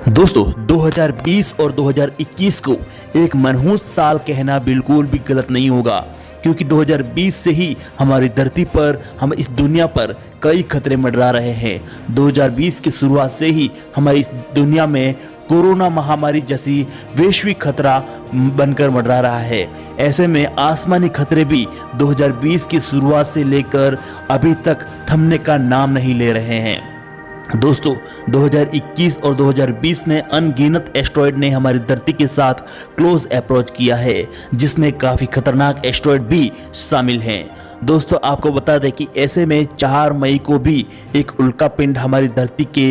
दोस्तों 2020 और 2021 को एक मनहूस साल कहना बिल्कुल भी गलत नहीं होगा, क्योंकि 2020 से ही हमारी धरती पर, हम इस दुनिया पर कई खतरे मंडरा रहे हैं। 2020 की शुरुआत से ही हमारी इस दुनिया में कोरोना महामारी जैसी वैश्विक खतरा बनकर मंडरा रहा है। ऐसे में आसमानी खतरे भी 2020 की शुरुआत से लेकर अभी तक थमने का नाम नहीं ले रहे हैं। दोस्तों 2021 और 2020 में अनगिनत एस्ट्रॉयड ने हमारी धरती के साथ क्लोज अप्रोच किया है, जिसमें काफ़ी खतरनाक एस्ट्रॉयड भी शामिल हैं। दोस्तों आपको बता दें कि ऐसे में 4 मई को भी एक उल्कापिंड हमारी धरती के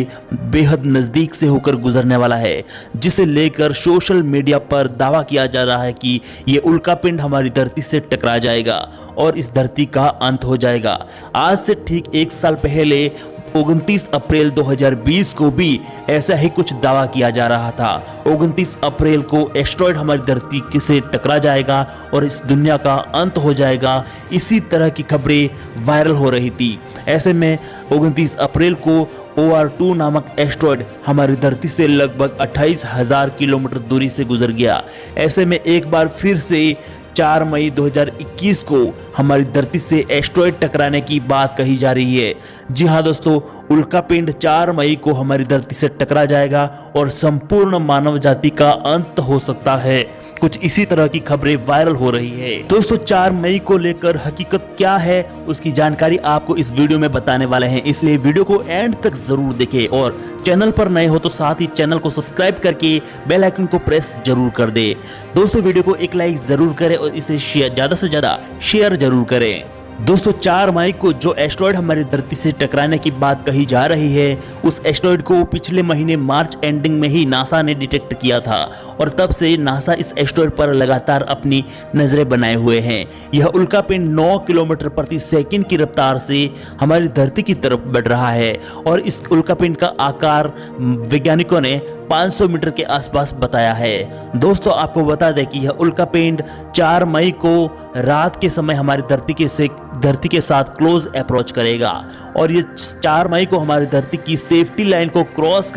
बेहद नज़दीक से होकर गुजरने वाला है, जिसे लेकर सोशल मीडिया पर दावा किया जा रहा है कि ये उल्कापिंड हमारी धरती से टकरा जाएगा और इस धरती का अंत हो जाएगा। आज से ठीक 1 साल पहले 29 अप्रैल 2020 को भी ऐसा ही कुछ दावा किया जा रहा था। 29 अप्रैल को एस्ट्रॉयड हमारी धरती से टकरा जाएगा और इस दुनिया का अंत हो जाएगा। इसी तरह की खबरें वायरल हो रही थी। ऐसे में 29 अप्रैल को OR2 नामक एस्ट्रॉयड हमारी धरती से लगभग 28,000 किलोमीटर दूरी से गुजर गया। ऐसे में एक बार फिर से 4 मई 2021 को हमारी धरती से एस्ट्रॉयड टकराने की बात कही जा रही है। जी हाँ दोस्तों, उल्कापिंड 4 मई को हमारी धरती से टकरा जाएगा और संपूर्ण मानव जाति का अंत हो सकता है। कुछ इसी तरह की खबरें वायरल हो रही है। दोस्तों 4 मई को लेकर हकीकत क्या है, उसकी जानकारी आपको इस वीडियो में बताने वाले हैं, इसलिए वीडियो को एंड तक जरूर देखें और चैनल पर नए हो तो साथ ही चैनल को सब्सक्राइब करके बेल आइकन को प्रेस जरूर कर दे। दोस्तों वीडियो को एक लाइक जरूर करें और इसे ज्यादा से ज्यादा शेयर जरूर करें। दोस्तों 4 मई को जो एस्ट्रॉयड हमारी धरती से टकराने की बात कही जा रही है, उस एस्ट्रॉयड को पिछले महीने मार्च एंडिंग में ही नासा ने डिटेक्ट किया था और तब से नासा इस एस्ट्रॉयड पर लगातार अपनी नजरें बनाए हुए हैं। यह उल्कापिंड 9 किलोमीटर प्रति सेकंड की रफ्तार से हमारी धरती की तरफ बढ़ रहा है और इस उल्कापिंड का आकार वैज्ञानिकों ने 500 मीटर के आसपास बताया है। दोस्तों आपको बता दें कि यह उल्कापिंड 4 मई को रात के समय हमारी धरती के साथ क्लोज अप्रोच करेगा और ये 4 मई को हमारी धरती की सेफ्टी लाइन को क्रॉस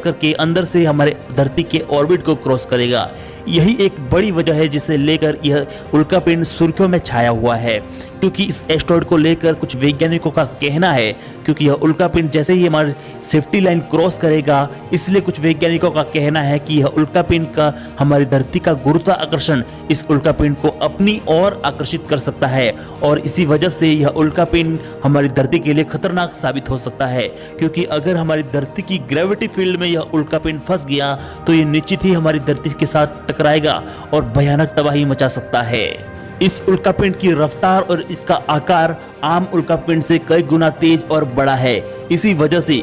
करके अंदर से हमारे धरती के ऑर्बिट को क्रॉस करेगा। यही एक बड़ी वजह है जिसे लेकर यह उल्कापिंड सुर्खियों में छाया हुआ है, क्योंकि इस एस्ट्रॉयड को लेकर कुछ वैज्ञानिकों का कहना है, क्योंकि यह उल्कापिंड जैसे ही हमारी सेफ्टी लाइन क्रॉस करेगा, इसलिए कुछ वैज्ञानिकों का कहना है कि यह उल्कापिंड का हमारी धरती का गुरुत्वाकर्षण इस उल्कापिंड को अपनी ओर आकर्षित कर सकता है और इसी वजह से यह उल्कापिंड हमारी धरती के लिए खतरनाक साबित हो सकता है, क्योंकि अगर हमारी धरती की ग्रेविटी फील्ड में यह उल्कापिंड फंस गया तो ये निश्चित ही हमारी धरती के साथ टकराएगा और भयानक तबाही मचा सकता है। इस उल्कापिंड की रफ्तार और इसका आकार आम उल्कापिंड से कई गुना तेज और बड़ा है। इसी वजह से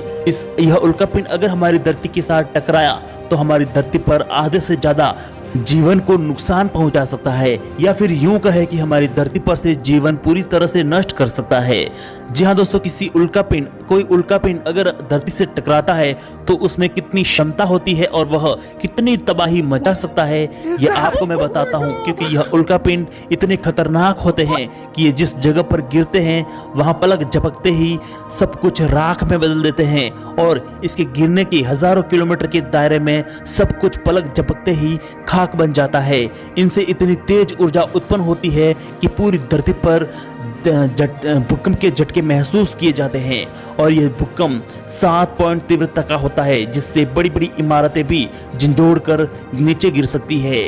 यह उल्कापिंड अगर हमारी धरती के साथ टकराया तो हमारी धरती पर आधे से ज्यादा जीवन को नुकसान पहुंचा सकता है, या फिर यूं कहे कि हमारी धरती पर से जीवन पूरी तरह से नष्ट कर सकता है। जी हाँ दोस्तों, कोई उल्कापिंड अगर धरती से टकराता है तो उसमें कितनी क्षमता होती है और वह कितनी तबाही मचा सकता है, यह आपको मैं बताता हूँ। क्योंकि यह उल्कापिंड इतने खतरनाक होते हैं कि ये जिस जगह पर गिरते हैं वहां पलक झपकते ही सब कुछ राख में बदल देते हैं और इसके गिरने के हजारों किलोमीटर के दायरे में सब कुछ पलक झपकते ही खाक बन जाता है। इनसे इतनी तेज ऊर्जा उत्पन्न होती है कि पूरी धरती पर भूकंप के झटके महसूस किए जाते हैं और यह भूकंप 7 पॉइंट तीव्रता का होता है, जिससे बड़ी बड़ी इमारतें भी झंझोड़ कर नीचे गिर सकती है।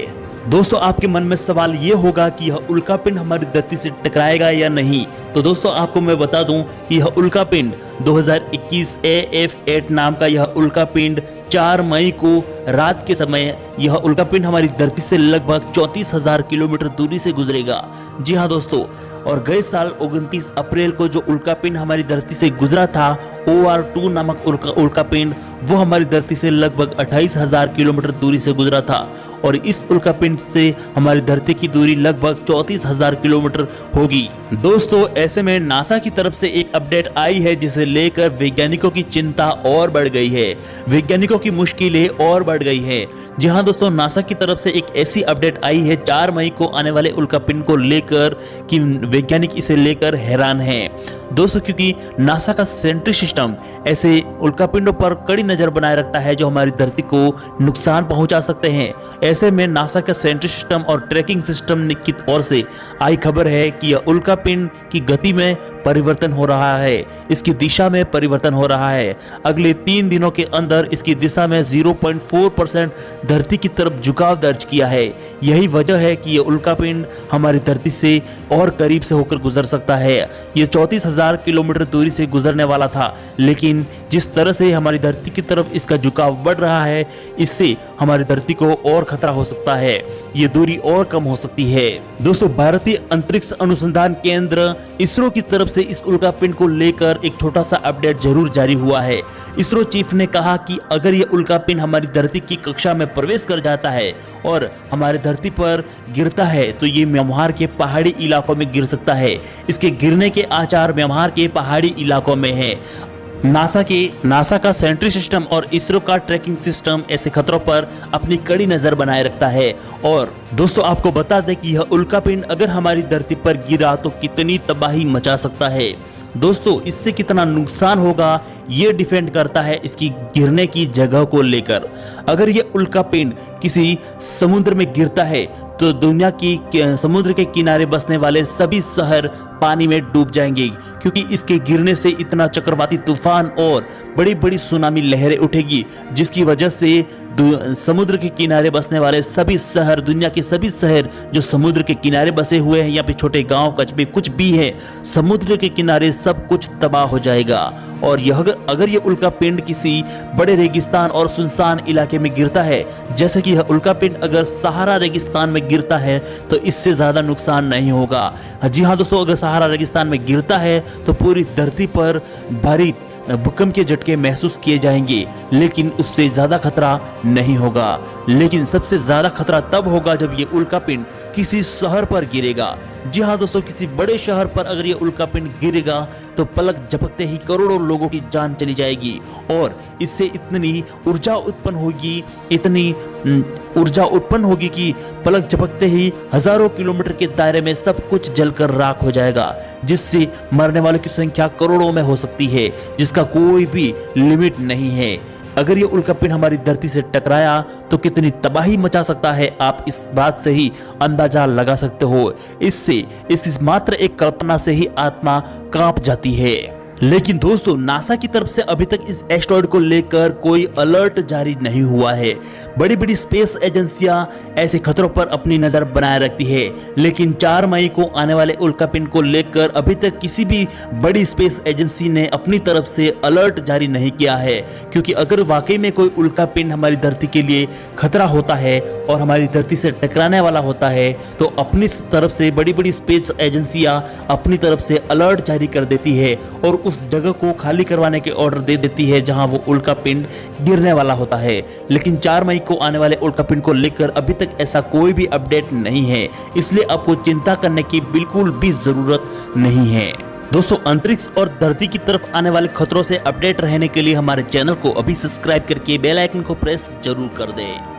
दोस्तों आपके मन में सवाल ये होगा कि यह उल्कापिंड हमारी धरती से टकराएगा या नहीं। तो दोस्तों आपको मैं बता दूं कि यह उल्कापिंड 2021 AF8 नाम का यह उल्कापिंड 4 मई को रात के समय यह उल्कापिंड हमारी धरती से लगभग 34,000 किलोमीटर दूरी से गुजरेगा। जी हाँ दोस्तों, और गए साल 29 अप्रैल को जो उल्कापिंड हमारी धरती से गुजरा था, OR2 नामक उल्कापिंड, वो हमारी धरती से लगभग 28,000 किलोमीटर दूरी से गुजरा था और इस उल्कापिंड से हमारी धरती की दूरी लगभग 34,000 किलोमीटर होगी। दोस्तों ऐसे में नासा की तरफ से एक अपडेट आई है, जिसे लेकर वैज्ञानिकों की चिंता और बढ़ गई है, वैज्ञानिकों की मुश्किलें और बढ़ गई है। जी हाँ दोस्तों, नासा की तरफ से एक ऐसी अपडेट आई है 4 मई को आने वाले उल्कापिंड को लेकर कि वैज्ञानिक इसे लेकर हैरान हैं। दोस्तों, क्योंकि नासा का सेंट्रिक सिस्टम ऐसे उल्कापिंडों पर कड़ी नजर बनाए रखता है जो हमारी धरती को नुकसान पहुंचा सकते हैं। ऐसे में नासा का सेंट्रिक सिस्टम और ट्रैकिंग सिस्टम की ओर से आई खबर है कि यह उल्कापिंड की गति में परिवर्तन हो रहा है, इसकी दिशा में परिवर्तन हो रहा है। अगले 3 दिनों के अंदर इसकी दिशा में 0.4% धरती की तरफ झुकाव दर्ज किया है। यही वजह है कि यह उल्कापिंड हमारी धरती से और करीब से होकर गुजर सकता है। यह 34,000 किलोमीटर दूरी से गुजरने वाला था, लेकिन जिस तरह से हमारी धरती की तरफ इसका झुकाव बढ़ रहा है, इससे हमारी धरती को और खतरा हो सकता है, ये दूरी और कम हो सकती है। दोस्तों, भारतीय अंतरिक्ष अनुसंधान केंद्र इसरो की तरफ से इस उल्कापिंड को लेकर एक छोटा सा अपडेट जरूर जारी हुआ है। इसरो चीफ ने कहा कि अगर यह उल्कापिंड हमारी धरती की कक्षा में प्रवेश कर जाता है और हमारी धरती पर गिरता है तो ये म्यांमार के पहाड़ी इलाकों में गिर सकता है। इसके गिरने के आसार म्यांमार के पहाड़ी इलाकों में है। नासा का सेंट्रिक सिस्टम और इसरो का ट्रैकिंग सिस्टम ऐसे खतरों पर अपनी कड़ी नजर बनाए रखता है। और दोस्तों, आपको बता दें कि यह उल्कापिंड अगर हमारी धरती पर गिरा तो कितनी तबाही मचा सकता है। दोस्तों, इससे कितना नुकसान होगा ये डिपेंड करता है इसकी गिरने की जगह को लेकर। अगर ये उल्कापिंड किसी समुद्र में गिरता है तो दुनिया की समुद्र के किनारे बसने वाले सभी शहर पानी में डूब जाएंगे, क्योंकि इसके गिरने से इतना चक्रवाती तूफान और बड़ी बड़ी सुनामी लहरें उठेगी, जिसकी वजह से समुद्र के किनारे बसने वाले सभी शहर, दुनिया के सभी शहर जो समुद्र के किनारे बसे हुए हैं या फिर छोटे गांव कस्बे कुछ भी है, समुद्र के किनारे सब कुछ तबाह हो जाएगा। और यह अगर यह उल्कापिंड किसी बड़े रेगिस्तान और सुनसान इलाके में गिरता है, जैसे कि यह उल्कापिंड अगर सहारा रेगिस्तान में गिरता है तो इससे ज्यादा नुकसान नहीं होगा। जी हाँ दोस्तों, अगर सहारा रेगिस्तान में गिरता है तो पूरी धरती पर भारी भूकंप के झटके महसूस किए जाएंगे, लेकिन उससे ज्यादा खतरा नहीं होगा। लेकिन सबसे ज्यादा खतरा तब होगा जब ये उल्कापिंड किसी शहर पर गिरेगा। जी हाँ दोस्तों, किसी बड़े शहर पर अगर ये उल्कापिंड गिरेगा तो पलक झपकते ही करोड़ों लोगों की जान चली जाएगी और इससे इतनी ऊर्जा उत्पन्न होगी कि पलक झपकते ही हजारों किलोमीटर के दायरे में सब कुछ जलकर राख हो जाएगा, जिससे मरने वालों की संख्या करोड़ों में हो सकती है, जिसका कोई भी लिमिट नहीं है। अगर ये उल्कापिंड हमारी धरती से टकराया तो कितनी तबाही मचा सकता है, आप इस बात से ही अंदाजा लगा सकते हो। इसकी मात्र एक कल्पना से ही आत्मा कांप जाती है। लेकिन दोस्तों, नासा की तरफ से अभी तक इस एस्टेरॉयड को लेकर कोई अलर्ट जारी नहीं हुआ है। बड़ी बड़ी स्पेस एजेंसियां ऐसे खतरों पर अपनी नजर बनाए रखती है, लेकिन 4 मई को आने वाले उल्कापिंड को लेकर अभी तक किसी भी बड़ी स्पेस एजेंसी ने अपनी तरफ से अलर्ट जारी नहीं किया है। क्योंकि अगर वाकई में कोई उल्कापिंड हमारी धरती के लिए खतरा होता है और हमारी धरती से टकराने वाला होता है तो अपनी तरफ से बड़ी बड़ी स्पेस एजेंसियां अपनी तरफ से अलर्ट जारी कर देती है और उस जगह को खाली करवाने के ऑर्डर दे देती है जहां वो उल्कापिंड गिरने वाला होता है। लेकिन 4 मई को आने वाले उल्कापिंड को लेकर अभी तक ऐसा कोई भी अपडेट नहीं है, इसलिए आपको चिंता करने की बिल्कुल भी जरूरत नहीं है। दोस्तों, अंतरिक्ष और धरती की तरफ आने वाले खतरों से अपडेट रहने के लिए हमारे चैनल को अभी सब्सक्राइब करके बेल आइकन को प्रेस जरूर कर दें।